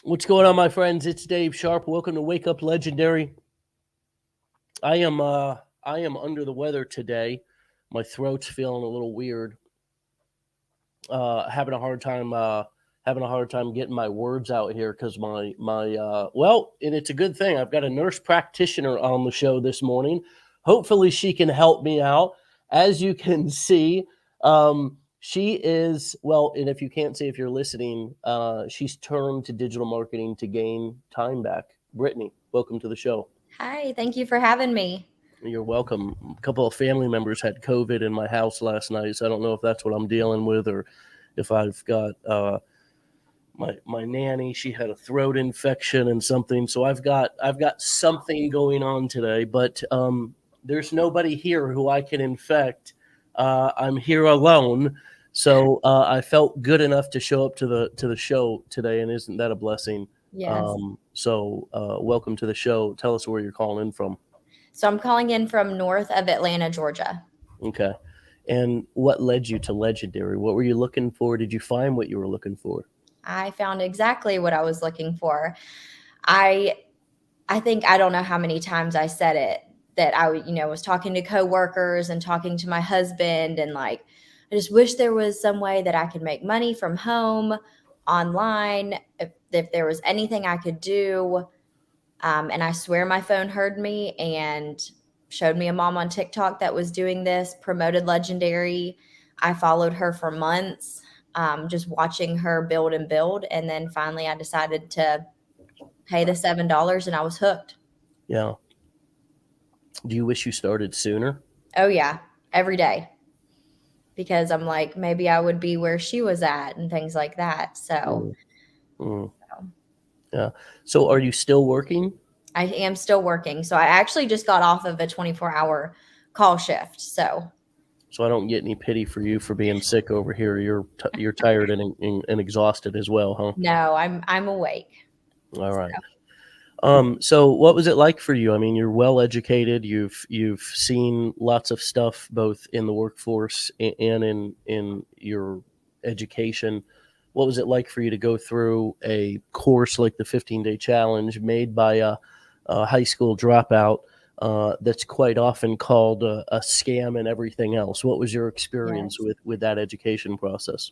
What's going on, my friends? It's Dave Sharp. Welcome to Wake Up Legendary. I am under the weather today. My throat's feeling a little weird. Having a hard time getting my words out here because and it's a good thing. I've got a nurse practitioner on the show this morning. Hopefully, she can help me out. As you can see, she is and if you can't see, if you're listening, she's turned to digital marketing to gain time back. Brittany, welcome to the show. Hi, thank you for having me. You're welcome. A couple of family members had COVID in my house last night, so I don't know if that's what I'm dealing with or if I've got my nanny. She had a throat infection and something, so I've got something going on today. But there's nobody here who I can infect. I'm here alone, so I felt good enough to show up to the show today, and isn't that a blessing? Yes. Welcome to the show. Tell us where you're calling in from. So I'm calling in from north of Atlanta, Georgia. Okay. And what led you to Legendary? What were you looking for? Did you find what you were looking for? I found exactly what I was looking for. I I think I don't know how many times I said it that was talking to coworkers and talking to my husband and like I just wish there was some way that I could make money from home online if there was anything I could do. And I swear my phone heard me and showed me a mom on TikTok that was doing this, promoted Legendary. I followed her for months, just watching her build and build. And then finally, I decided to pay the $7 and I was hooked. Yeah. Do you wish you started sooner? Oh, yeah, every day. Because I'm like, maybe I would be where she was at and things like that. So Mm, mm, yeah. So are you still working? I am still working. So I actually just got off of a 24-hour call shift. So So I don't get any pity for you for being sick over here. You're tired and exhausted as well, huh? no, I'm awake. All right. So what was it like for you? I mean, you're well educated. You've seen lots of stuff both in the workforce and in your education. What was it like for you to go through a course like the 15-day challenge made by a high school dropout that's quite often called a scam and everything else? What was your experience Yes. with that education process?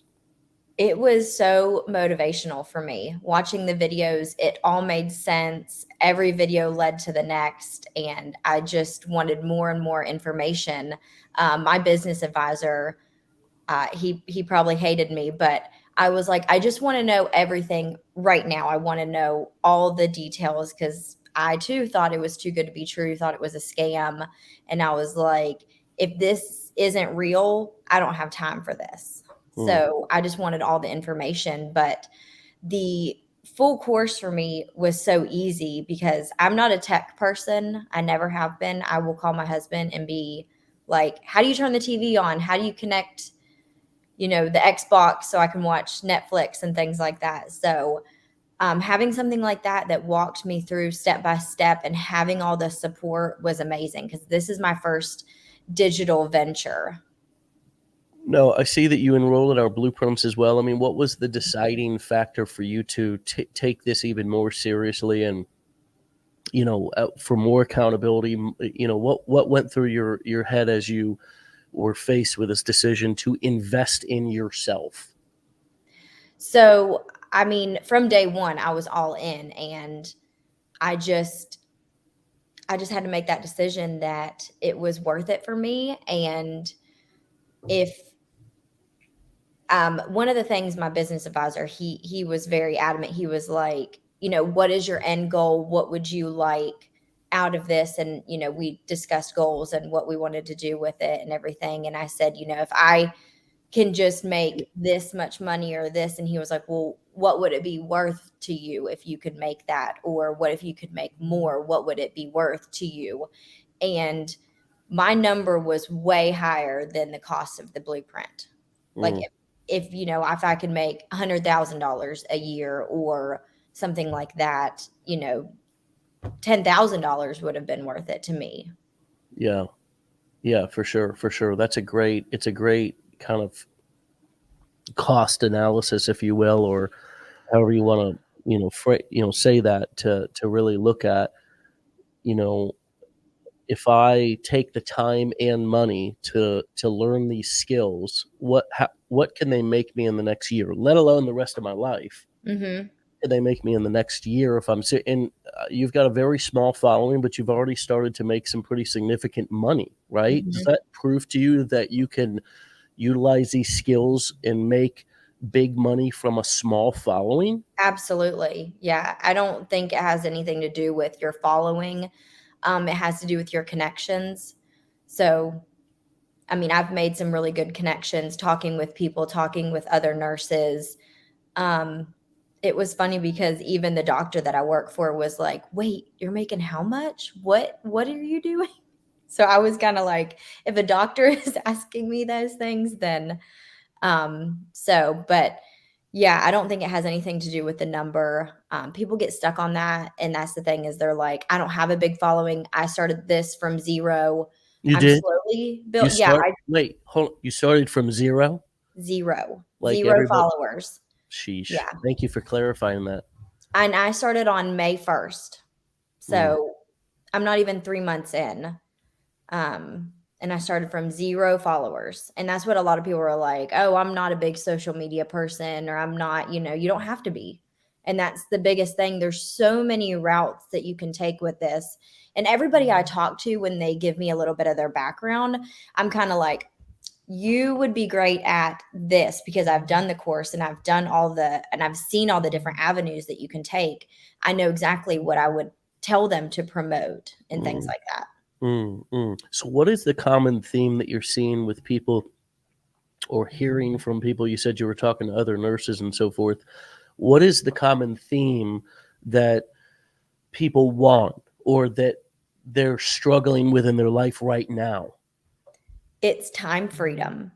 It was so motivational for me. Watching the videos, it all made sense. Every video led to the next, and I just wanted more and more information. My business advisor, he probably hated me, but I was like, I just want to know everything right now. I want to know all the details because I too thought it was too good to be true, thought it was a scam. And I was like, if this isn't real, I don't have time for this. Hmm. So I just wanted all the information. But the full course for me was so easy because I'm not a tech person. I never have been. I will call my husband and be like, how do you turn the TV on? How do you connect, the Xbox so I can watch Netflix and things like that? So having something like that walked me through step by step and having all the support was amazing because this is my first digital venture. No, I see that you enrolled in our blueprints as well. I mean, what was the deciding factor for you to take this even more seriously and for more accountability? What went through your head as you were faced with this decision to invest in yourself? So, I mean, from day one, I was all in, and I just, I just had to make that decision that it was worth it for me. And if one of the things my business advisor, he was very adamant. He was like, what is your end goal? What would you like out of this? And we discussed goals and what we wanted to do with it and everything. And I said, if I can just make this much money or this, and he was like, well, what would it be worth to you if you could make that? Or what if you could make more? What would it be worth to you? And my number was way higher than the cost of the blueprint. Like Mm, if I could make $100,000 a year or something like that, $10,000 would have been worth it to me. yeah, yeah, for sure, for sure. It's a great kind of cost analysis, if you will, or however you want to say that to really look at, you know, if I take the time and money to learn these skills, what can they make me in the next year, let alone the rest of my life? Mhm. Can they make me in the next year if I'm sitting? You've got a very small following, but you've already started to make some pretty significant money, right? Does Mhm. that prove to you that you can utilize these skills and make big money from a small following? Absolutely. Yeah. I don't think it has anything to do with your following. It has to do with your connections. So, I mean, I've made some really good connections talking with people, talking with other nurses. Um, it was funny because even the doctor that I work for was like, "Wait, you're making how much? What are you doing?" So I was kind of like, if a doctor is asking me those things, then but yeah, I don't think it has anything to do with the number. People get stuck on that, and that's the thing is they're like, I don't have a big following. I started this from zero. You I'm did? slowly You built. Yeah, start I wait, hold you started from 0? zero, Like zero everybody. followers. Sheesh. Yeah, Thank you for clarifying that. and I started on May 1st, Mm, so I'm not even 3 months in. Um, and I started from 0 followers, and that's what a lot of people are like, "Oh, I'm not a big social media person," or "I'm not," you don't have to be. And that's the biggest thing. There's so many routes that you can take with this. And everybody I talk to when they give me a little bit of their background, I'm kinda like, "You would be great at this because I've done the course and I've seen all the different avenues that you can take. I know exactly what I would tell them to promote and things mm, like that." So what is the common theme that you're seeing with people or hearing from people? You said you were talking to other nurses and so forth. What is the common theme that people want or that they're struggling with in their life right now? It's time freedom.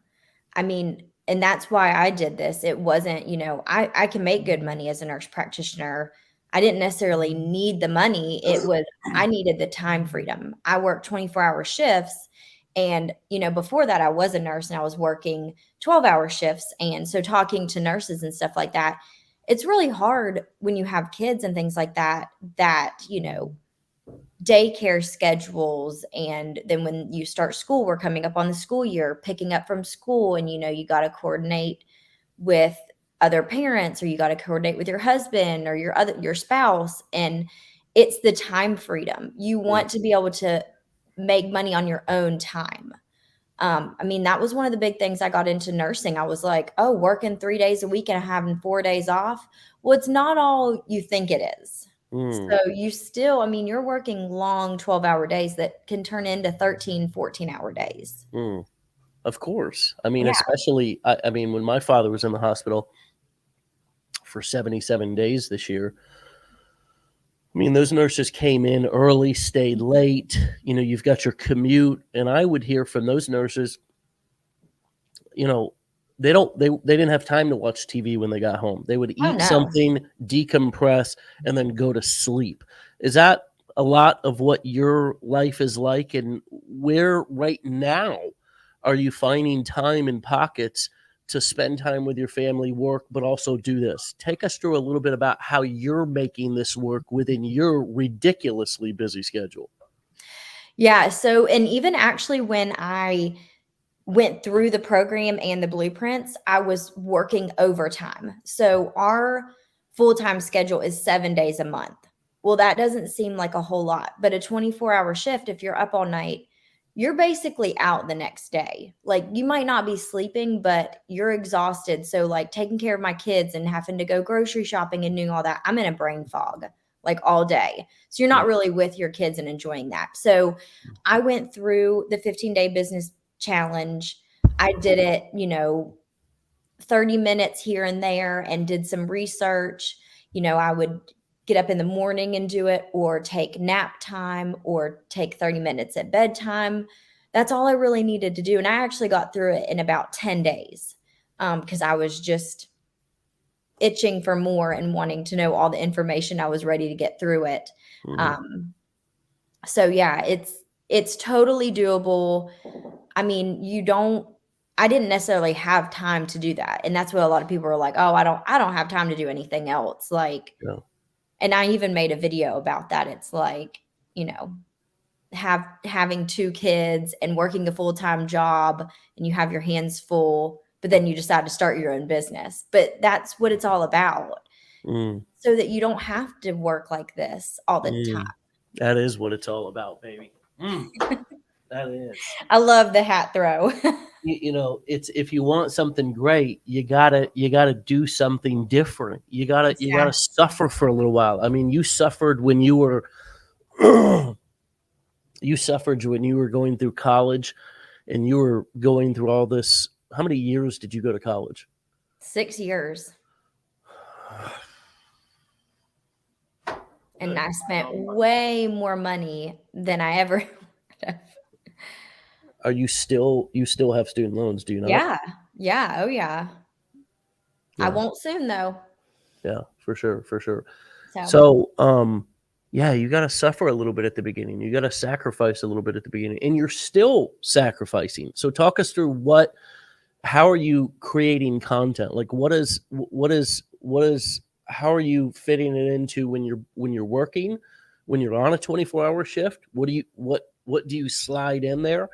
I mean, and that's why I did this. It wasn't, I can make good money as a nurse practitioner. I didn't necessarily need the money. It was I needed the time freedom. I worked 24-hour shifts. And, before that, I was a nurse and I was working 12-hour shifts. And so talking to nurses and stuff like that, it's really hard when you have kids and things like that, daycare schedules, and then when you start school, we're coming up on the school year, picking up from school, and you got to coordinate with other parents, or you got to coordinate with your husband or your spouse, and it's the time freedom. You Mm, want to be able to make money on your own time. I mean, that was one of the big things I got into nursing. I was like, oh, working 3 days a week and having 4 days off. Well, it's not all you think it is. mm, So I mean, you're working long 12-hour days that can turn into 13, 14-hour days. mm. Of course. I mean, Yeah. especially, I mean, when my father was in the hospital for 77 days this year, I mean, those nurses came in early, stayed late. You've got your commute, and I would hear from those nurses, you know, they didn't have time to watch TV when they got home. They would Oh, eat no. something, decompress, and then go to sleep. Is that a lot of what your life is like? And where right now are you finding time in pockets to spend time with your family, work, but also do this? Take us through a little bit about how you're making this work within your ridiculously busy schedule. Yeah, so and even actually when I went through the program and the blueprints, I was working overtime. So our full-time schedule is 7 days a month. Well, that doesn't seem like a whole lot, but a 24-hour shift, if you're up all night, you're basically out the next day. Like, you might not be sleeping, but you're exhausted. So, like, taking care of my kids and having to go grocery shopping and doing all that, I'm in a brain fog, like, all day. So you're Yeah. not really with your kids and enjoying that. So I went through the 15-day business challenge. I did it, 30 minutes here and there and did some research. I would get up in the morning and do it, or take nap time, or take 30 minutes at bedtime. That's all I really needed to do. And I actually got through it in about 10 days because I was just itching for more and wanting to know all the information. I was ready to get through it. Mhm. Um, so yeah, it's totally doable. I mean, you don't. I didn't necessarily have time to do that, and that's what a lot of people are like, "Oh, I don't have time to do anything else," like, Yeah. and I even made a video about that. It's like, you know, having 2 kids and working a full-time job, and you have your hands full, but then you decide to start your own business. But that's what it's all about, Mm, so that you don't have to work like this all the time. mm. That is what it's all about, baby. Mm, that is. I love the hat throw. You know, it's if you want something great, you gotta do something different. You gotta Exactly. suffer for a little while. I mean, you suffered when you were you suffered when you were going through college and you were going through all this. How many years did you go to college? 6 years, and Good I God spent Almighty. way more money than I ever would have. Are you still have student loans? Do you know that? Yeah. Yeah, oh, yeah. I Yeah, won't soon, though, yeah, for sure, for sure. so So, yeah, you got to suffer a little bit at the beginning. You got to sacrifice a little bit at the beginning, and you're still sacrificing. So, talk us through how are you creating content? Like, how are you fitting it into when you're working, when you're on a 24-hour shift? What do you slide in there?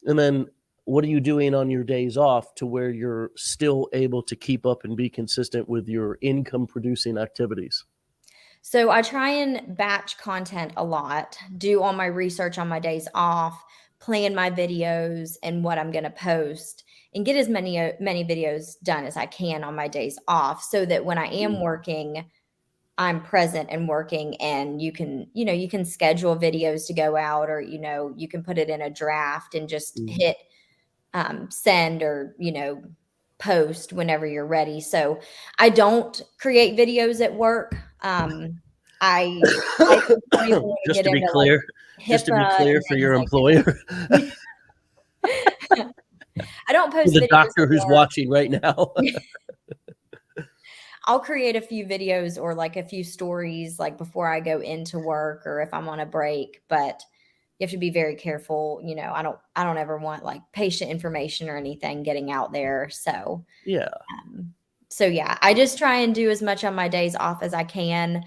And then what are you doing on your days off to where you're still able to keep up and be consistent with your income producing activities? So I try and batch content a lot, do all my research on my days off, plan my videos and what I'm going to post, and get as many videos done as I can on my days off, so that when I am Mm, working, I'm present and working, and you can schedule videos to go out, or you can put it in a draft and just mm. hit send, or post whenever you're ready. So I don't create videos at work. I think some people want to just get to be into like clear, just to be HIPAA clear and for things your like employer, that. I don't for post the videos doctor at who's work. watching right now. I'll create a few videos or like a few stories like before I go into work, or if I'm on a break, but you have to be very careful. I don't ever want like patient information or anything getting out there. Yeah. Um, so yeah, I just try and do as much on my days off as I can.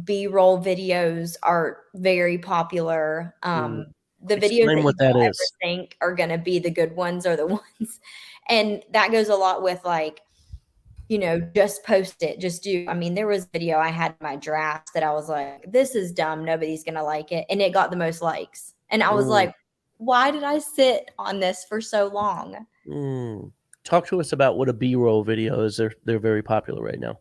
B-roll videos are very popular. Mm. The videos Explain that you what that don't ever is. think are going to be the good ones are the ones. And that goes a lot with like, just post it. Just do. I mean, there was a video I had in my drafts that I was like, this is dumb. Nobody's going to like it. And it got the most likes. And I was Mm, like, why did I sit on this for so long? mm. Talk to us about what a B-roll video is. They're very popular right now.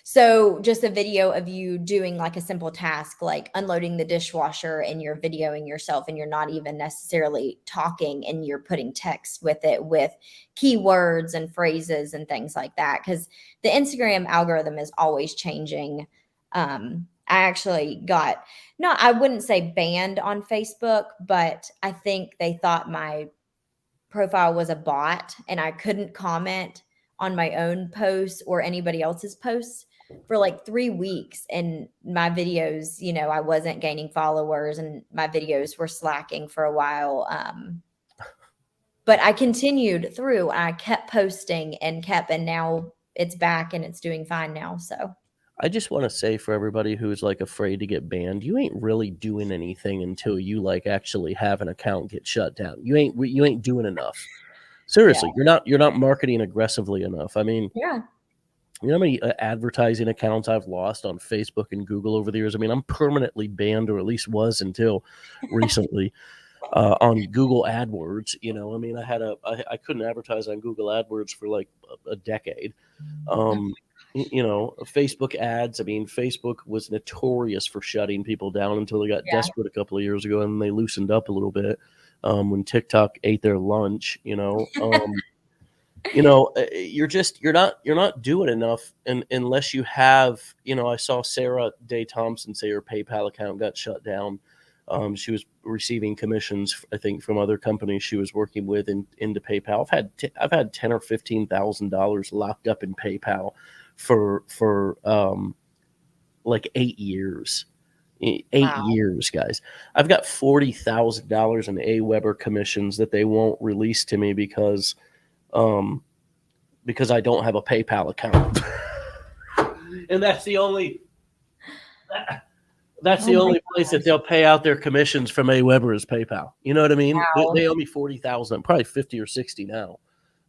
So just a video of you doing like a simple task, like unloading the dishwasher, and you're videoing yourself, and you're not even necessarily talking, and you're putting text with it with keywords and phrases and things like that. Cause the Instagram algorithm is always changing. I actually got, no, I wouldn't say banned on Facebook, but I think they thought my profile was a bot and I couldn't comment on my own posts or anybody else's posts for like 3 weeks, and my videos, I wasn't gaining followers, and my videos were slacking for a while. But I continued through, and I kept posting and now it's back and it's doing fine now. So I just want to say for everybody who's like afraid to get banned, you ain't really doing anything until you like actually have an account get shut down. You ain't doing enough. yeah. Seriously, you're not marketing aggressively enough. I mean, Yeah. you know how many advertising accounts I've lost on Facebook and Google over the years? I mean, I'm permanently banned, or at least was until recently, on Google AdWords. I mean, I couldn't advertise on Google AdWords for like a decade. Facebook ads. I mean, Facebook was notorious for shutting people down until they got Yeah. desperate a couple of years ago, and they loosened up a little bit when TikTok ate their lunch. You're not doing enough, and unless you have, I saw Sarah Day Thompson say her PayPal account got shut down. She was receiving commissions, I think, from other companies she was working with into PayPal. I've had $10,000 or $15,000 locked up in PayPal for like 8 years. 8 years, guys. I've got $40,000 in AWeber commissions that they won't release to me because because I don't have a PayPal account. And that's the only Oh my place that gosh. they'll pay out their commissions from AWeber is PayPal. You know what I mean? Wow. They owe me 40,000, probably 50 or 60 now.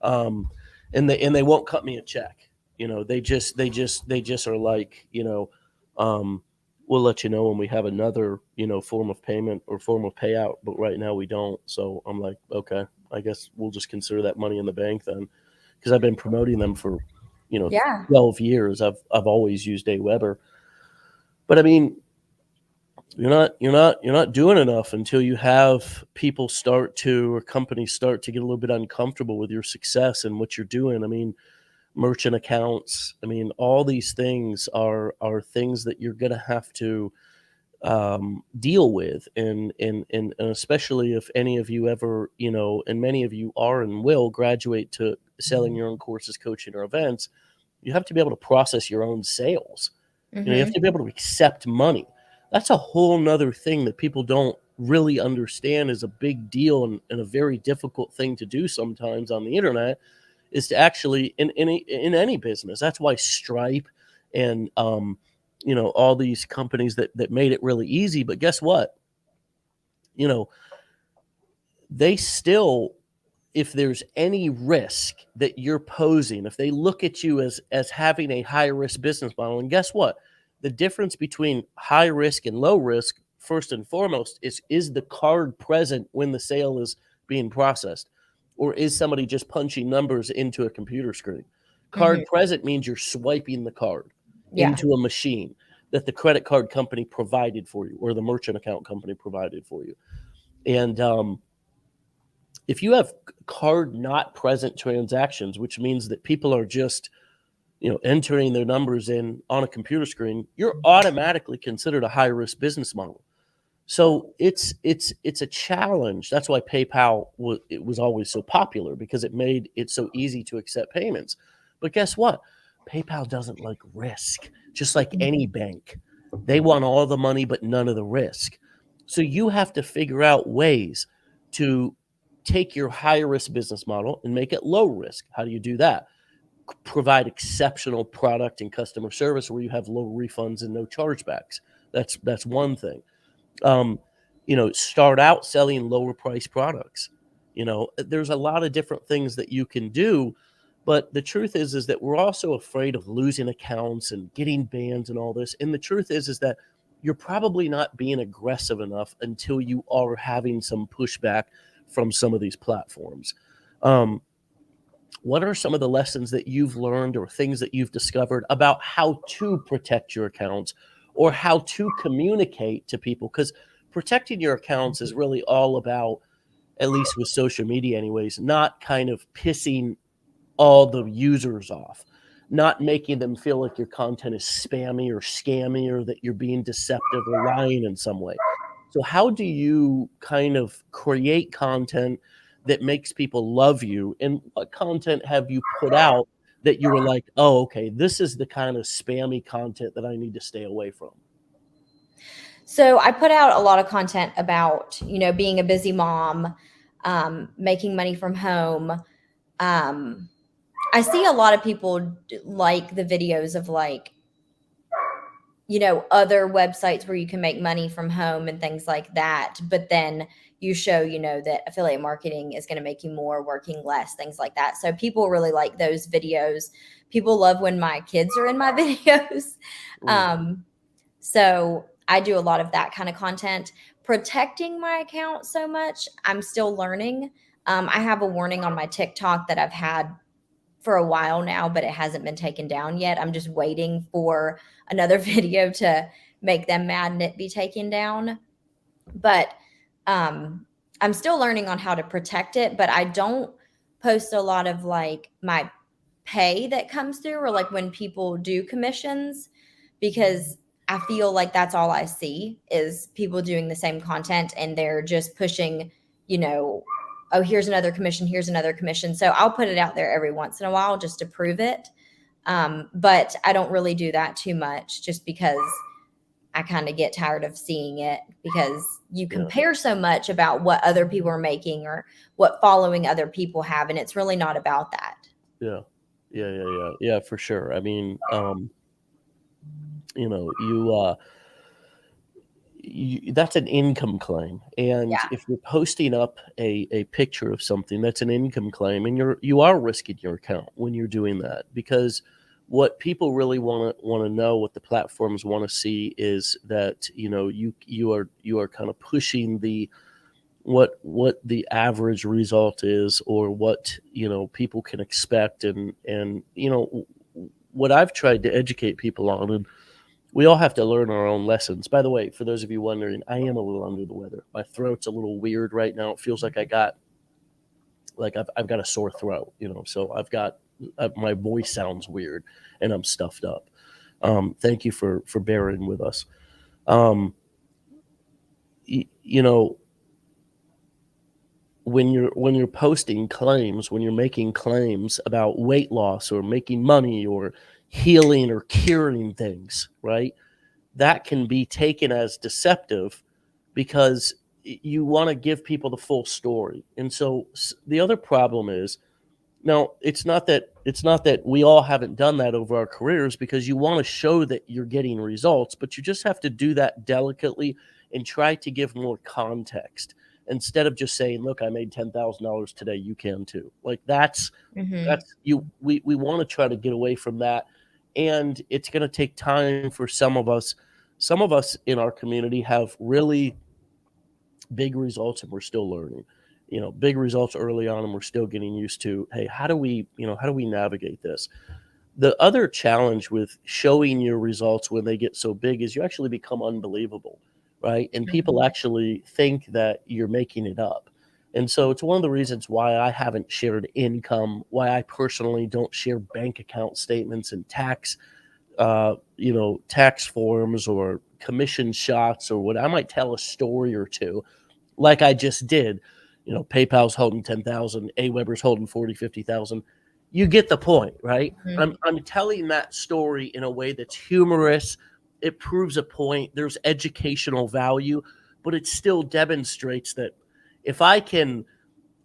And they won't cut me a check. You know, they just are like, we'll let you know when we have another, form of payment or form of payout, but right now we don't. So I'm like, okay, I guess we'll just consider that money in the bank then, because I've been promoting them for, Yeah. 12 years. I've always used AWeber. But I mean, you're not doing enough until you have people or companies start to get a little bit uncomfortable with your success and what you're doing. I mean, merchant accounts. I mean, all these things are things that you're going to have to deal with, and especially if any of you ever, and many of you are and will graduate to selling your own courses, coaching, or events. You have to be able to process your own sales. You have Mm-hmm. to be able to accept money. That's a whole nother thing that people don't really understand is a big deal, and a very difficult thing to do sometimes on the internet, is to actually in any business. That's why Stripe and all these companies that made it really easy. But guess what? You know, they still, if there's any risk that you're posing, if they look at you as having a high risk business model, and guess what? The difference between high risk and low risk, first and foremost, is the card present when the sale is being processed, or is somebody just punching numbers into a computer screen? Mm-hmm. Card present means you're swiping the card Yeah. into a machine that the credit card company provided for you, or the merchant account company provided for you. And if you have card not present transactions, which means that people are just entering their numbers in on a computer screen, you're automatically considered a high risk business model. So it's a challenge. That's why PayPal was always so popular, because it made it so easy to accept payments. But guess what? PayPal doesn't like risk, just like any bank. They want all the money but none of the risk. So you have to figure out ways to take your high risk business model and make it low risk. How do you do that? Provide exceptional product and customer service where you have low refunds and no chargebacks. That's one thing. um, Start out selling lower price products. There's a lot of different things that you can do, but the truth is that we're also afraid of losing accounts and getting bans and all this. And the truth is that you're probably not being aggressive enough until you are having some pushback from some of these platforms. Um, what are some of the lessons that you've learned or things that you've discovered about how to protect your accounts or how to communicate to people? Because protecting your accounts is really all about, at least with social media anyways, not kind of pissing all the users off, not making them feel like your content is spammy or scammy, or that you're being deceptive or lying in some way. So how do you kind of create content that makes people love you? And what content have you put out that you were like, oh, okay, this is the kind of spammy content that I need to stay away from? So I put out a lot of content about, being a busy mom, making money from home. I see a lot of people like the videos of other websites where you can make money from home and things like that. But then you show, that affiliate marketing is going to make you more working less, things like that. So people really like those videos. People love when my kids are in my videos. Um, so I do a lot of that kind of content. Protecting my account so much, I'm still learning. I have a warning on my TikTok that I've had for a while now, but it hasn't been taken down yet. I'm just waiting for another video to make them mad and it be taken down. But I'm still learning on how to protect it, but I don't post a lot of my pay that comes through, or when people do commissions, because I feel like that's all I see is people doing the same content and they're just pushing, oh, here's another commission, here's another commission. So I'll put it out there every once in a while just to prove it. But I don't really do that too much, just because I kind of get tired of seeing it because you compare so much about what other people are making or what following other people have, and it's really not about that. Yeah, for sure. I mean, you know, that's an income claim, and Yeah. if you're posting up a picture of something, that's an income claim, and you are risking your account when you're doing that, because what people really want to know, what the platforms want to see, is that you are kind of pushing the what the average result is, or what people can expect, and what I've tried to educate people on. And we all have to learn our own lessons. By the way, for those of you wondering, I am a little under the weather. My throat's a little weird right now. It feels like I've got a sore throat, so my voice sounds weird, and I'm stuffed up. Thank you for bearing with us. Um, you know, when you're posting claims, when you're making claims about weight loss or making money or healing or curing things, right? That can be taken as deceptive, because you want to give people the full story. And so the other problem is, now it's not that we all haven't done that over our careers, because you want to show that you're getting results, but you just have to do that delicately and try to give more context, instead of just saying, look, I made $10,000 today, you can too. Like Hmm. that's you we want to try to get away from that. And it's going to take time for some of us in our community have really big results, and we're still learning. Big results early on, and we're still getting used to, hey, how do we navigate this? The other challenge with showing your results when they get so big is you actually become unbelievable, right? And people Hmm. actually think that you're making it up. And so it's one of the reasons why I haven't shared income, why I personally don't share bank account statements and tax forms or commission shots, or what I might tell a story or two, like I just did. PayPal's holding 10,000, AWeber's holding 40, 50,000. You get the point, right? Hmm. I'm telling that story in a way that's humorous. It proves a point. There's educational value, but it still demonstrates that if I can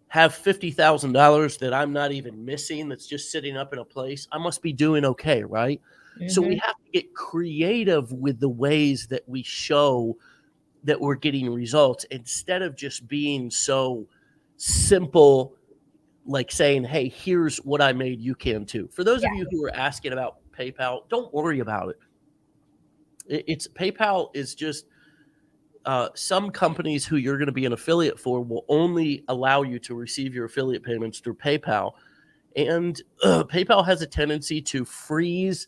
have $50,000 that I'm not even missing, that's just sitting up in a place, I must be doing okay, right? So we Hmm. have to get creative with the ways that we show that we're getting results, instead of just being so simple, like saying, hey, here's what I made, you can too. For those Yeah. of you who are asking about PayPal, don't worry about it. It's PayPal is just some companies who you're going to be an affiliate for will only allow you to receive your affiliate payments through PayPal. And PayPal has a tendency to freeze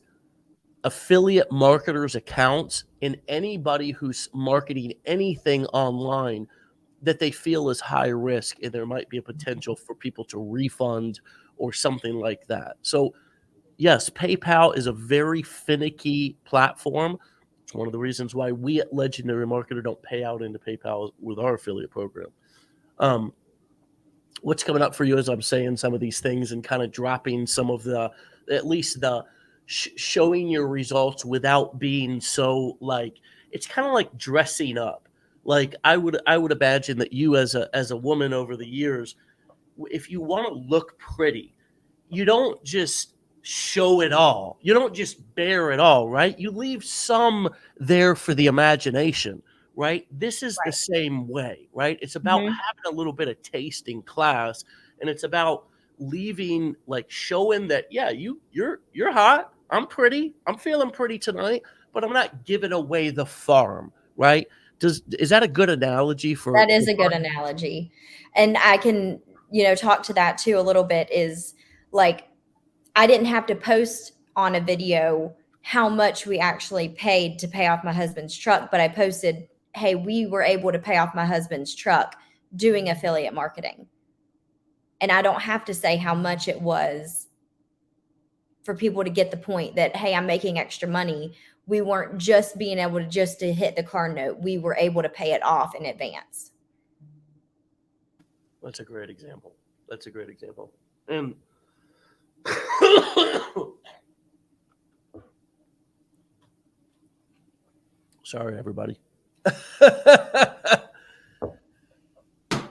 affiliate marketers' accounts, and anybody who's marketing anything online that they feel is high risk, and there might be a potential for people to refund or something like that. So, yes, PayPal is a very finicky platform. It's one of the reasons why we at Legendary Marketer don't pay out into PayPal with our affiliate program. Um, what's coming up for you as I'm saying some of these things and kind of dropping some of at least the showing your results without being so, like, it's kind of like dressing up. Like I would imagine that you, as a woman over the years, if you want to look pretty, you don't just show it all. You don't just bear it all, right? You leave some there for the imagination, right? This is the Right. same way, right? It's about Hmm. having a little bit of taste in class, and it's about leaving, like, showing that, yeah, you're hot. I'm pretty. I'm feeling pretty tonight, but I'm not giving away the farm, right? Is that a good analogy for That is a good analogy. And I can, talk to that too a little bit is like, I didn't have to post on a video how much we actually paid to pay off my husband's truck, but I posted, hey, we were able to pay off my husband's truck doing affiliate marketing. And I don't have to say how much it was for people to get the point that, hey, I'm making extra money. We weren't just being able to just to hit the car note. We were able to pay it off in advance. That's a great example. That's a great example. And Sorry, everybody.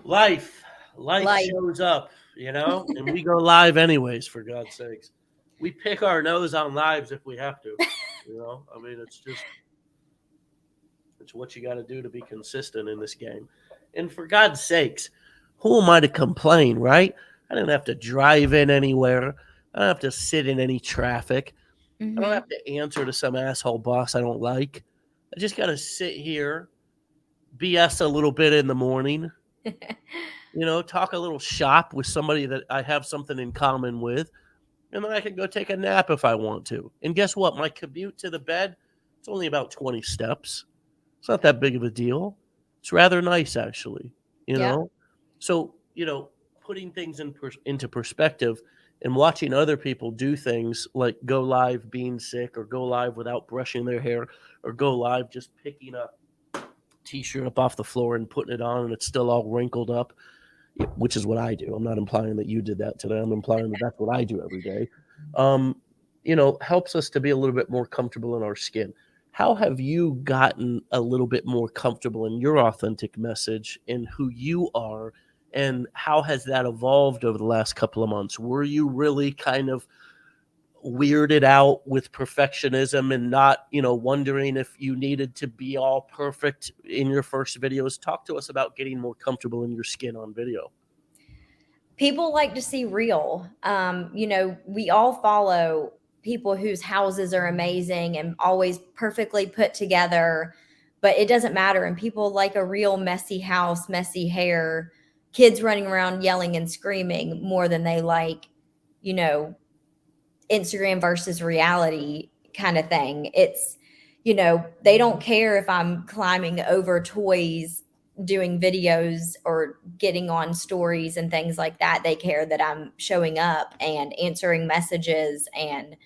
Life Like, shows up, and we go live anyways, for God's sakes. We pick our nose on lives if we have to. I mean, it's what you got to do to be consistent in this game. And for God's sakes, who am I to complain, right? I didn't have to drive in anywhere. I don't have to sit in any traffic. I don't have to answer to some asshole boss I don't like. I just got to sit here, BS a little bit in the morning, talk a little shop with somebody that I have something in common with, and then I can go take a nap if I want to. And guess what? My commute to the bed, it's only about 20 steps. It's not that big of a deal. It's rather nice, actually, yeah. So, putting things into perspective and watching other people do things like go live being sick, or go live without brushing their hair, or go live just picking a t-shirt up off the floor and putting it on and it's still all wrinkled up, which is what I do. I'm not implying that you did that today. I'm implying that that's what I do every day. Helps us to be a little bit more comfortable in our skin. How have you gotten a little bit more comfortable in your authentic message and who you are? And how has that evolved over the last couple of months? Were you really kind of weirded out with perfectionism and not, wondering if you needed to be all perfect in your first videos? Talk to us about getting more comfortable in your skin on video. People like to see real. We all follow people whose houses are amazing and always perfectly put together, but it doesn't matter. And people like a real messy house, messy hair, kids running around yelling and screaming more than they like, Instagram versus reality kind of thing. It's, they don't care if I'm climbing over toys doing videos or getting on stories and things like that. They care that I'm showing up and answering messages and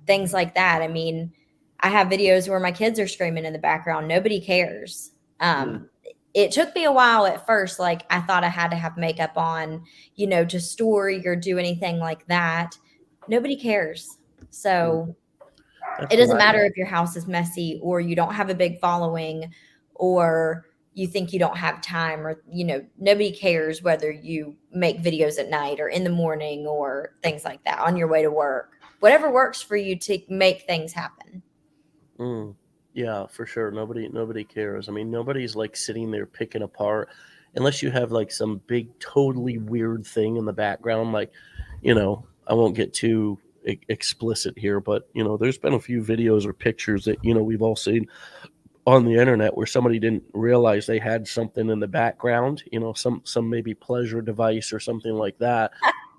things like that. I mean, I have videos where my kids are screaming in the background. Nobody cares. It took me a while at first. Like, I thought I had to have makeup on, to story or do anything like that. Nobody cares. So it doesn't matter if your house is messy or you don't have a big following or you think you don't have time, or, nobody cares whether you make videos at night or in the morning or things like that on your way to work. Whatever works for you to make things happen. Yeah, for sure. Nobody cares. I mean, nobody's like sitting there picking apart, unless you have like some big, totally weird thing in the background. Like, I won't get too explicit here, but there's been a few videos or pictures that we've all seen on the internet where somebody didn't realize they had something in the background, some maybe pleasure device or something like that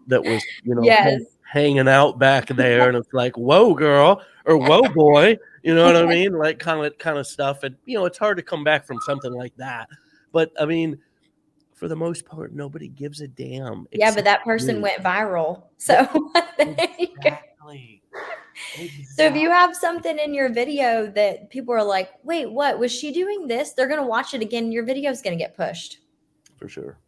was Yes. hanging out back there, and it's like, whoa, girl, or whoa, boy, you know what I mean? Like kind of stuff. And it's hard to come back from something like that, but I mean, for the most part, nobody gives a damn. Yeah, but that person went viral. So exactly. So if you have something in your video that people are like, wait, what was she doing this? They're going to watch it again. Your video is going to get pushed. For sure.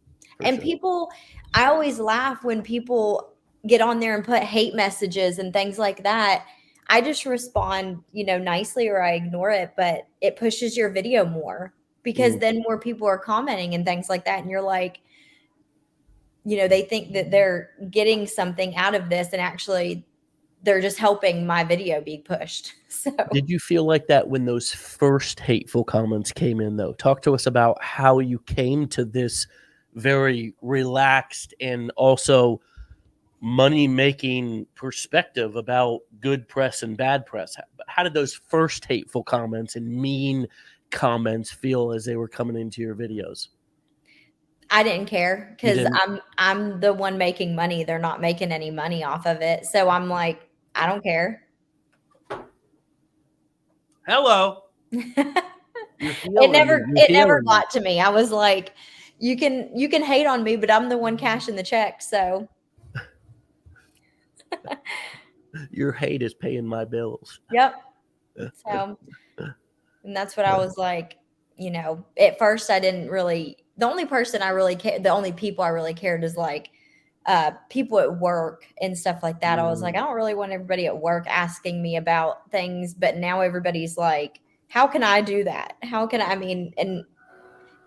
And people, I always laugh when people get on there and put hate messages and things like that. I just respond, nicely, or I ignore it, but it pushes your video more because then more people are commenting and things like that. And you're like, they think that they're getting something out of this, and actually they're just helping my video be pushed. So did you feel like that when those first hateful comments came in, though? Talk to us about how you came to this very relaxed and also money-making perspective about good press and bad press. How did those first hateful comments and mean comments feel as they were coming into your videos? I didn't care because I'm the one making money. They're not making any money off of it. So I'm like, I don't care. Hello. It never got to me. I was like, you can hate on me, but I'm the one cashing the check. So your hate is paying my bills. Yep. So, and that's what I was like, at first I didn't really, the only person I really cared, the only people I really cared is like people at work and stuff like that. I was like, I don't really want everybody at work asking me about things, but now everybody's like how can I do that? How can I mean, and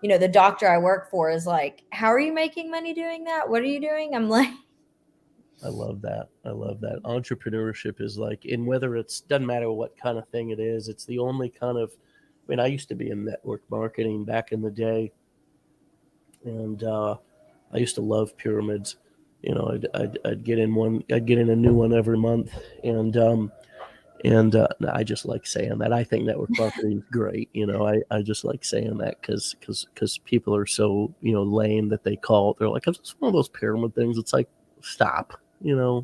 the doctor I work for is like, how are you making money doing that? What are you doing? I'm like, I love that. I love that. Entrepreneurship is like, and whether it's doesn't matter what kind of thing it is, it's the only kind of. I mean, I used to be in network marketing back in the day, and I used to love pyramids. I'd get in one, I'd get in a new one every month, and I just like saying that. I think network marketing is great. I just like saying that because people are so lame that they call it. They're like, it's one of those pyramid things. It's like, stop. You're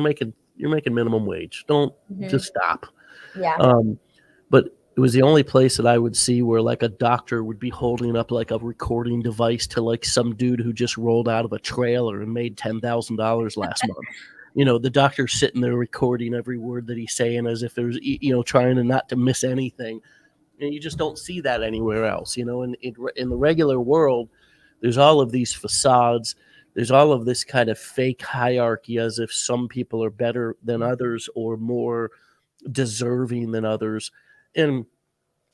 making minimum wage. Don't mhm. just stop. Yeah. Um, but it was the only place that I would see where like a doctor would be holding up like a recording device to like some dude who just rolled out of a trailer and made $10,000 last month. The doctor's sitting there recording every word that he's saying as if there's trying to not to miss anything. And you just don't see that anywhere else. In the regular world, there's all of these facades. There's all of this kind of fake hierarchy as if some people are better than others or more deserving than others. And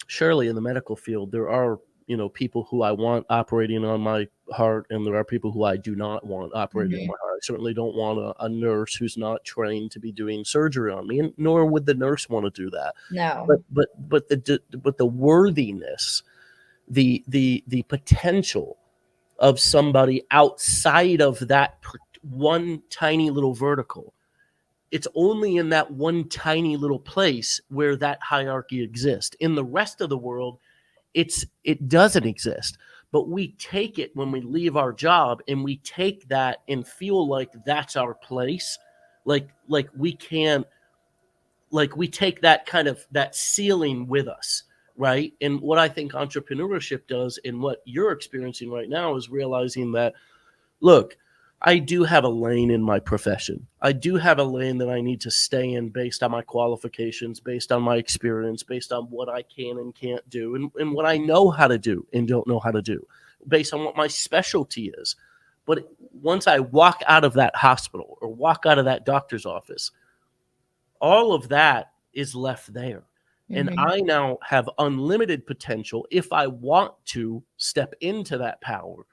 surely in the medical field, there are, people who I want operating on my heart, and there are people who I do not want operating on Mhm. my heart. I certainly don't want a nurse who's not trained to be doing surgery on me, and nor would the nurse want to do that. No. But the worthiness, the potential of somebody outside of that one tiny little vertical, it's only in that one tiny little place where that hierarchy exists. In the rest of the world, it doesn't exist. But we take it when we leave our job, and we take that and feel like that's our place. Like we can't, like we take that kind of that ceiling with us, right? And what I think entrepreneurship does, and what you're experiencing right now, is realizing that, look, I do have a lane in my profession. I do have a lane that I need to stay in based on my qualifications, based on my experience, based on what I can and can't do, and what I know how to do and don't know how to do, based on what my specialty is. But once I walk out of that hospital or walk out of that doctor's office, all of that is left there. And Mhm. I now have unlimited potential if I want to step into that power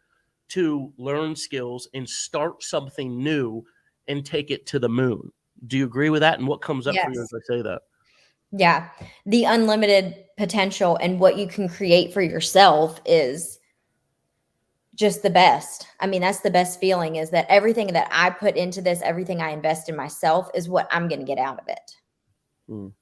to learn skills and start something new and take it to the moon. Do you agree with that? And what comes up for you as Yes. I say that? Yeah. The unlimited potential and what you can create for yourself is just the best. I mean, that's the best feeling, is that everything that I put into this, everything I invest in myself is what I'm going to get out of it. Mm.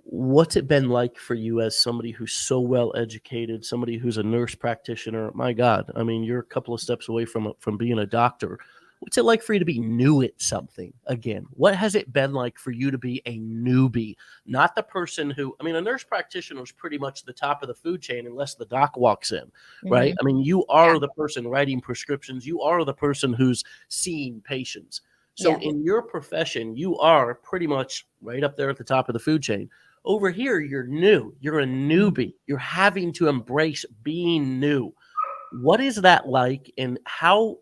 What's it been like for you as somebody who's so well educated, somebody who's a nurse practitioner? My God, I mean, you're a couple of steps away from being a doctor. What's it like for you to be new at something again? What has it been like for you to be a newbie, not the person who? I mean, a nurse practitioner is pretty much the top of the food chain unless the doc walks in, right? Mhm. I mean, you Yeah. are the person writing prescriptions. You are the person who's seeing patients. So Yeah. in your profession, you are pretty much right up there at the top of the food chain. Over here, you're new. You're a newbie. You're having to embrace being new. What is that like, and how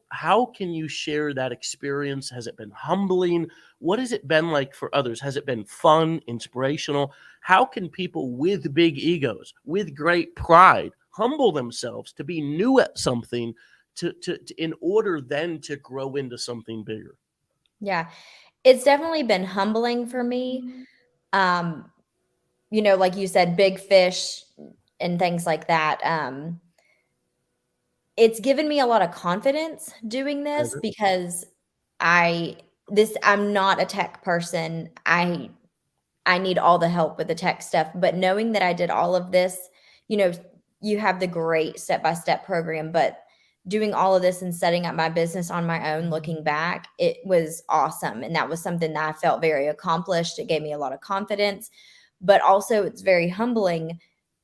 can you share that experience? Has it been humbling? What has it been like for others? Has it been fun, inspirational? How can people with big egos, with great pride, humble themselves to be new at something to in order then to grow into something bigger? Yeah. It's definitely been humbling for me. Um, like you said, big fish and things like that. It's given me a lot of confidence doing this because I'm not a tech person. I need all the help with the tech stuff, but knowing that I did all of this, you know, you have the great step-by-step program, but doing all of this and setting up my business on my own, looking back, it was awesome. And that was something that I felt very accomplished. It gave me a lot of confidence, but also it's very humbling,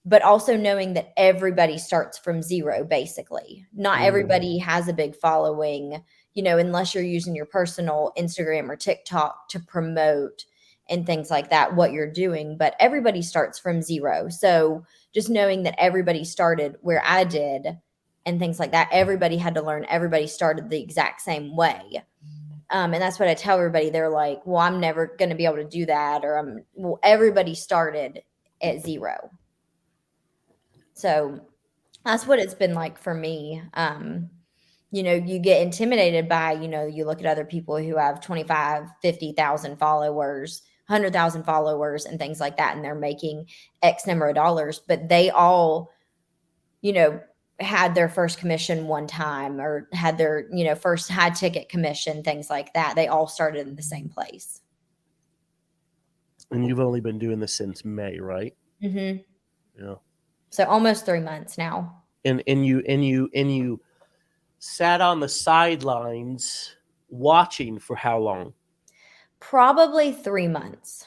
but also knowing that everybody starts from zero, basically. Not Mm, everybody has a big following, unless you're using your personal Instagram or TikTok to promote and things like that, what you're doing, but everybody starts from zero. So just knowing that everybody started where I did and things like that, everybody had to learn, everybody started the exact same way. And that's what I tell everybody. They're like, well, I'm never going to be able to do that. Or well, everybody started at zero. So that's what it's been like for me. You get intimidated by, you look at other people who have 25, 50,000 followers, 100,000 followers and things like that, and they're making X number of dollars, but they all, you know, had their first commission one time or had their, first high ticket commission, things like that. They all started in the same place. And you've only been doing this since May, right? Mm-hmm. Yeah. So almost 3 months now. And you sat on the sidelines watching for how long? Probably 3 months.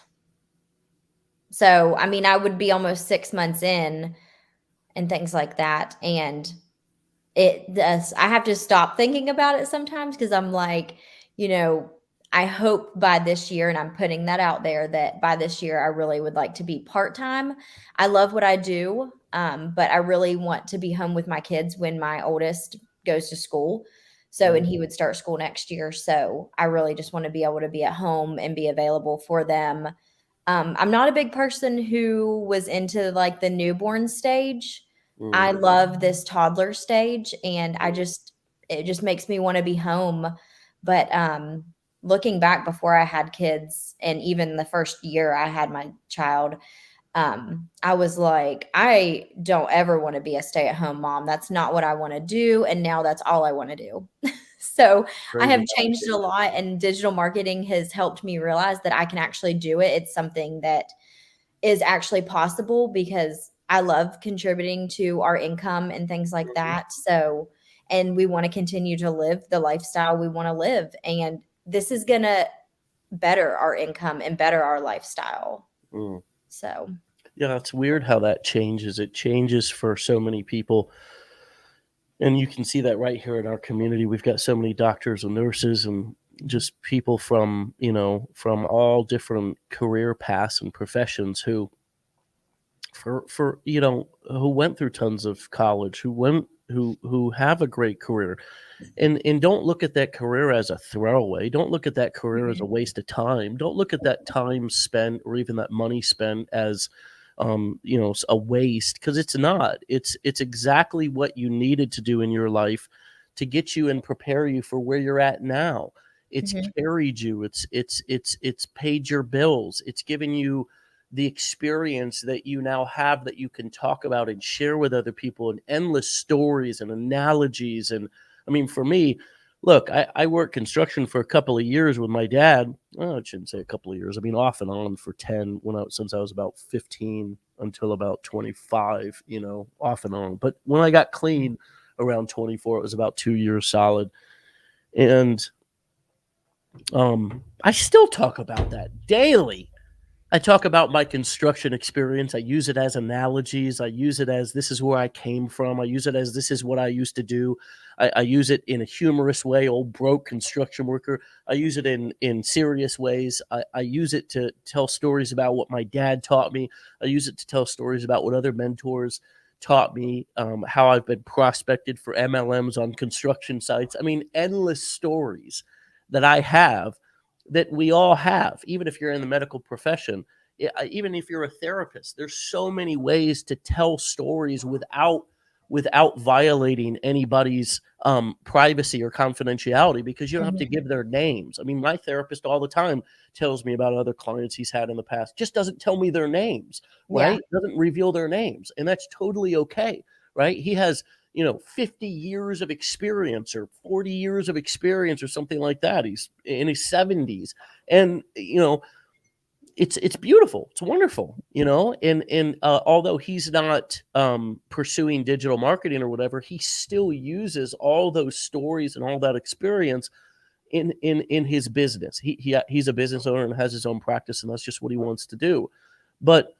So, I mean, I would be almost 6 months in and things like that. And it does, I have to stop thinking about it sometimes because I'm like, I hope by this year, and I'm putting that out there, that by this year, I really would like to be part-time. I love what I do, but I really want to be home with my kids when my oldest goes to school. So, and he would start school next year. So I really just want to be able to be at home and be available for them. I'm not a big person who was into like the newborn stage. I love this toddler stage, and it just makes me want to be home. But looking back before I had kids, and even the first year I had my child, I was like, I don't ever want to be a stay-at-home mom. That's not what I want to do. And now that's all I want to do. So I have changed a lot, and digital marketing has helped me realize that I can actually do it. It's something that is actually possible because I love contributing to our income and things like that. So, and we want to continue to live the lifestyle we want to live. And this is going to better our income and better our lifestyle. So, yeah, it's weird how that changes. It changes for so many people. And you can see that right here in our community. We've got so many doctors and nurses and just people from, from all different career paths and professions who who went through tons of college, who have a great career, and don't look at that career as a throwaway. Don't look at that career as a waste of time. Don't look at that time spent or even that money spent as a waste, because it's not. It's exactly what you needed to do in your life to get you and prepare you for where you're at now. It's carried you. It's paid your bills. It's given you the experience that you now have that you can talk about and share with other people, and endless stories and analogies. And I mean, for me, look, I worked construction for a couple of years with my dad. Well, I shouldn't say a couple of years. I mean, off and on for 10 since I was about 15 until about 25, off and on. But when I got clean around 24, it was about 2 years solid. And I still talk about that daily. I talk about my construction experience. I use it as analogies. I use it as this is where I came from. I use it as this is what I used to do. I use it in a humorous way, old broke construction worker. I use it in serious ways. I use it to tell stories about what my dad taught me. I use it to tell stories about what other mentors taught me, how I've been prospected for MLMs on construction sites. I mean, endless stories that I have, that we all have, even if you're in the medical profession, even if you're a therapist. There's so many ways to tell stories without violating anybody's privacy or confidentiality, because you don't have to give their names. I mean, my therapist all the time tells me about other clients he's had in the past, just doesn't tell me their names, right? Doesn't reveal their names. And that's totally okay, right? He has 50 years of experience or 40 years of experience or something like that. He's in his 70s. And, it's beautiful. It's wonderful, and although he's not pursuing digital marketing or whatever, he still uses all those stories and all that experience in his business. He's a business owner and has his own practice, and that's just what he wants to do. But,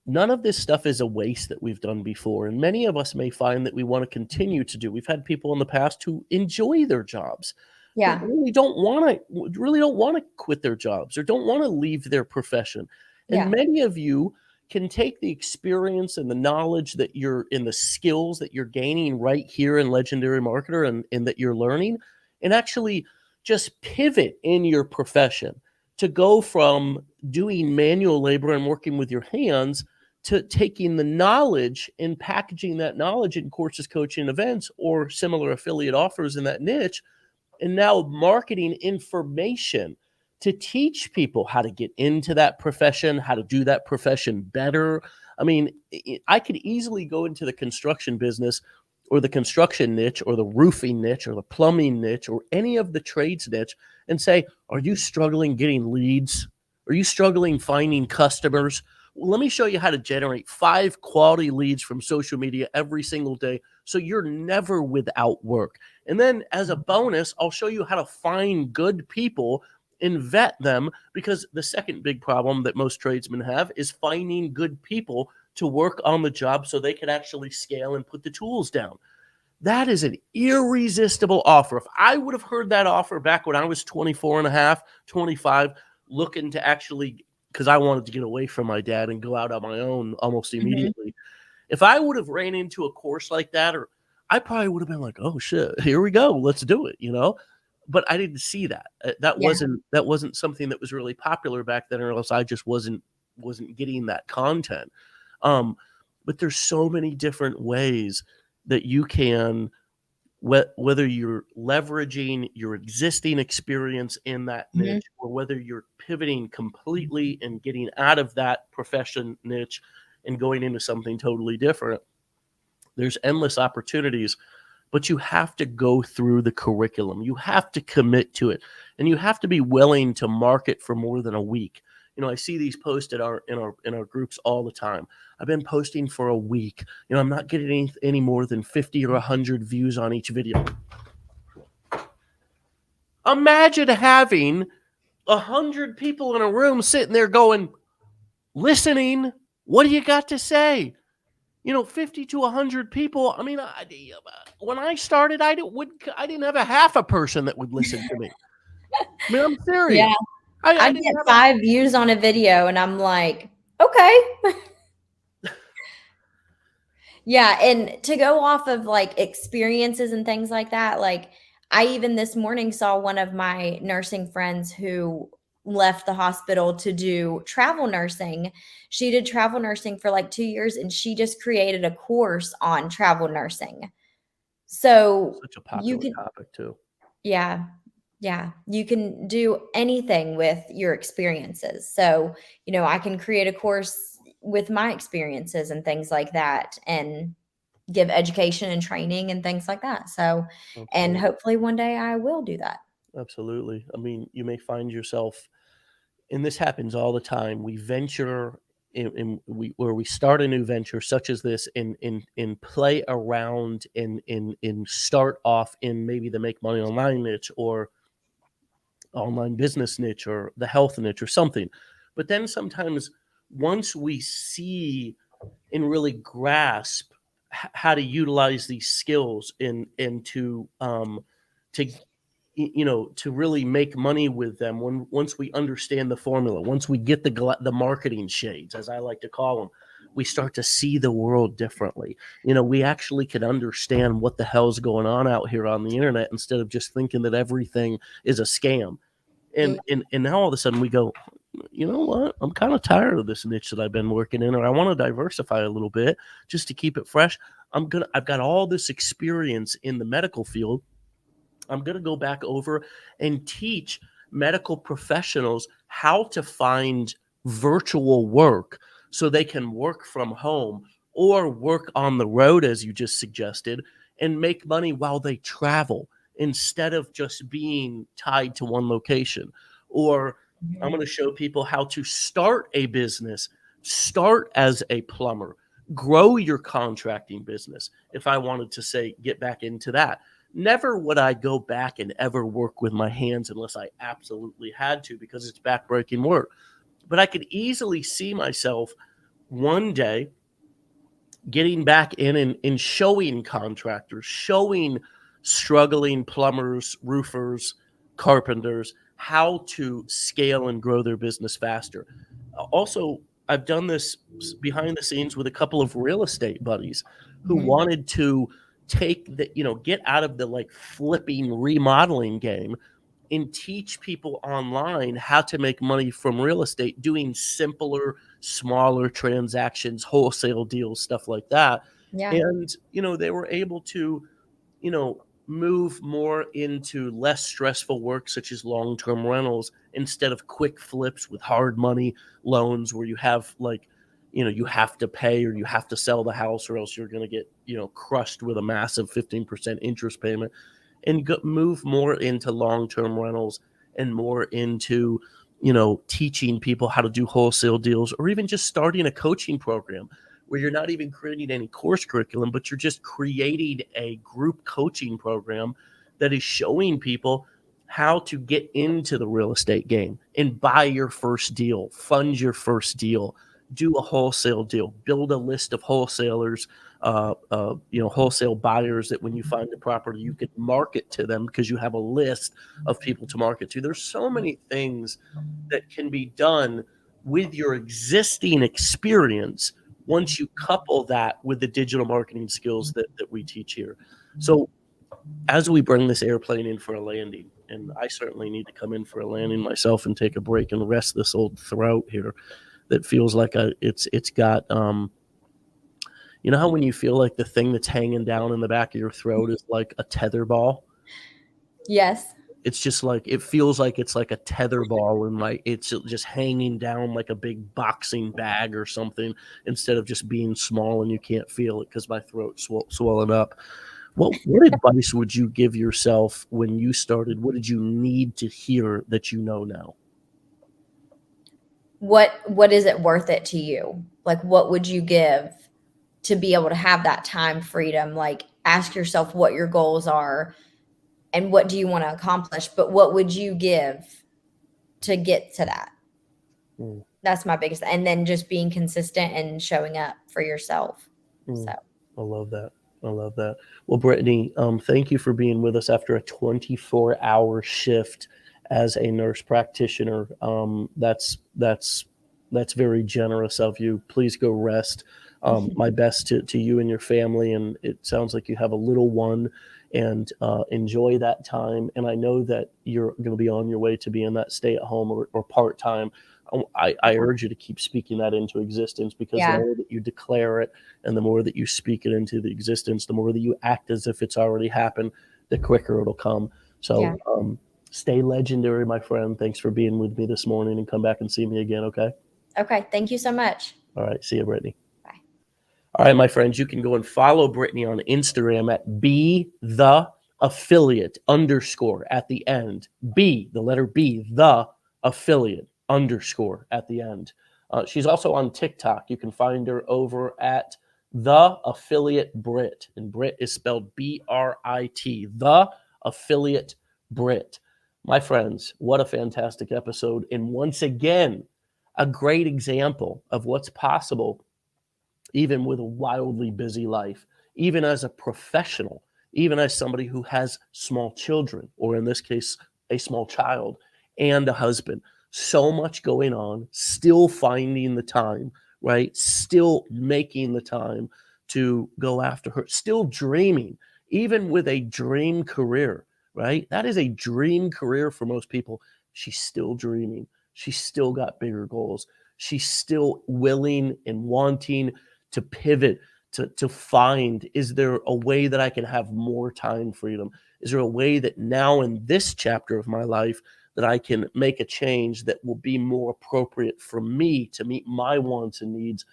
none of this stuff is a waste that we've done before. And many of us may find that we want to continue to do. We've had people in the past who enjoy their jobs, but really don't want to quit their jobs or don't want to leave their profession. And many of you can take the experience and the knowledge that you're in, the skills that you're gaining right here in Legendary Marketer, and that you're learning, and actually just pivot in your profession to go from doing manual labor and working with your hands to taking the knowledge and packaging that knowledge in courses, coaching, events, or similar affiliate offers in that niche, and now marketing information to teach people how to get into that profession, how to do that profession better. I mean, I could easily go into the construction business or the construction niche or the roofing niche or the plumbing niche or any of the trades niche and say, are you struggling getting leads? Are you struggling finding customers? Well, let me show you how to generate 5 quality leads from social media every single day so you're never without work. And then as a bonus, I'll show you how to find good people and vet them, because the second big problem that most tradesmen have is finding good people to work on the job so they can actually scale and put the tools down. That is an irresistible offer. If I would have heard that offer back when I was 24 and a half, 25, looking to actually, because I wanted to get away from my dad and go out on my own almost immediately. If I would have ran into a course like that, or I probably would have been like, oh shit, here we go, let's do it, But I didn't see that. That Yeah. wasn't something that was really popular back then, or else I just wasn't getting that content. But there's so many different ways that you can, whether you're leveraging your existing experience in that Mhm. niche, or whether you're pivoting completely and getting out of that profession niche and going into something totally different. There's endless opportunities, but you have to go through the curriculum. You have to commit to it, and you have to be willing to market for more than a week. I see these posts in our groups all the time. I've been posting for a week. I'm not getting any more than 50 or 100 views on each video. Imagine having 100 people in a room sitting there going, listening, what do you got to say? 50 to 100 people. I mean, when I started, I didn't have a half a person that would listen to me. I mean, I'm serious. Yeah. I I didn't get have 5 views on a video and I'm like, okay. Yeah, and to go off of like experiences and things like that, like I even this morning saw one of my nursing friends who left the hospital to do travel nursing. She did travel nursing for like 2 years and she just created a course on travel nursing. So such a you popular can, topic too. yeah, yeah, you can do anything with your experiences. So, I can create a course with my experiences and things like that and give education and training and things like that. So, and Absolutely. hopefully one day I will do that. Absolutely. I mean, you may find yourself, and this happens all the time. We venture where we start a new venture such as this and play around and start off in maybe the make money online niche or online business niche or the health niche or something. But then sometimes once we see and really grasp how to utilize these skills and to to really make money with them, once we understand the formula, once we get the marketing shades, as I like to call them, we start to see the world differently. We actually can understand what the hell's going on out here on the internet instead of just thinking that everything is a scam. Yeah. And now all of a sudden we go, you know what? I'm kind of tired of this niche that I've been working in, or I want to diversify a little bit just to keep it fresh. I've got all this experience in the medical field. I'm going to go back over and teach medical professionals how to find virtual work so they can work from home or work on the road, as you just suggested, and make money while they travel instead of just being tied to one location. Or I'm going to show people how to start a business, start as a plumber, grow your contracting business. If I wanted to say, get back into that. Never would I go back and ever work with my hands unless I absolutely had to, because it's backbreaking work. But I could easily see myself one day getting back in and showing contractors, showing struggling plumbers, roofers, carpenters how to scale and grow their business faster. Also, I've done this behind the scenes with a couple of real estate buddies who Mhm. wanted to take get out of the like flipping remodeling game and teach people online how to make money from real estate doing simpler, smaller transactions, wholesale deals, stuff like that. Yeah. And, they were able to, move more into less stressful work, such as long-term rentals, instead of quick flips with hard money loans where you have like, you have to pay or you have to sell the house or else you're going to get, crushed with a massive 15% interest payment, and move more into long-term rentals and more into, teaching people how to do wholesale deals, or even just starting a coaching program where you're not even creating any course curriculum, but you're just creating a group coaching program that is showing people how to get into the real estate game and buy your first deal, fund your first deal, do a wholesale deal, build a list of wholesalers, wholesale buyers that when you find a property, you can market to them because you have a list of people to market to. There's so many things that can be done with your existing experience once you couple that with the digital marketing skills that we teach here. So as we bring this airplane in for a landing, and I certainly need to come in for a landing myself and take a break and rest this old throat here that feels like it's got you know how when you feel like the thing that's hanging down in the back of your throat is like a tether ball? Yes. It's just like, it feels like it's like a tether ball and it's just hanging down like a big boxing bag or something, instead of just being small and you can't feel it because my throat's swollen up. What advice would you give yourself when you started? What did you need to hear that you know now? What is it worth it to you? Like, what would you give to be able to have that time freedom? Like, ask yourself what your goals are and what do you want to accomplish, but what would you give to get to that? Mm. That's my biggest, and then just being consistent and showing up for yourself. So I love that. I love that. Well, Brittany, thank you for being with us after a 24-hour shift as a nurse practitioner. That's very generous of you. Please go rest. My best to you and your family. And it sounds like you have a little one, and enjoy that time. And I know that you're going to be on your way to being that stay-at-home or part-time. I urge you to keep speaking that into existence, because the more that you declare it and the more that you speak it into the existence, the more that you act as if it's already happened, the quicker it'll come. So stay legendary, my friend. Thanks for being with me this morning, and come back and see me again. Okay. Okay. Thank you so much. All right. See you, Brittany. Bye. All right, my friends, you can go and follow Brittany on Instagram at @BeTheAffiliate _ at the end. The letter B, the affiliate _ at the end. She's also on TikTok. You can find her over at The Affiliate Brit, and Brit is spelled BRIT. The Affiliate Brit. My friends, what a fantastic episode, and once again, a great example of what's possible even with a wildly busy life, even as a professional, even as somebody who has small children, or in this case, a small child and a husband. So much going on, still finding the time, right? Still making the time to go after her, still dreaming, even with a dream career, right? That is a dream career for most people. She's still dreaming. She's still got bigger goals. She's still willing and wanting to pivot, to find, is there a way that I can have more time freedom? Is there a way that now in this chapter of my life that I can make a change that will be more appropriate for me to meet my wants and needs?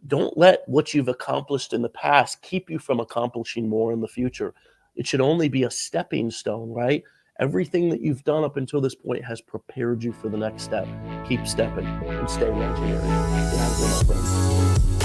Don't let what you've accomplished in the past keep you from accomplishing more in the future. It should only be a stepping stone, right? Everything that you've done up until this point has prepared you for the next step. Keep stepping and stay legendary. Get out of here, my friend.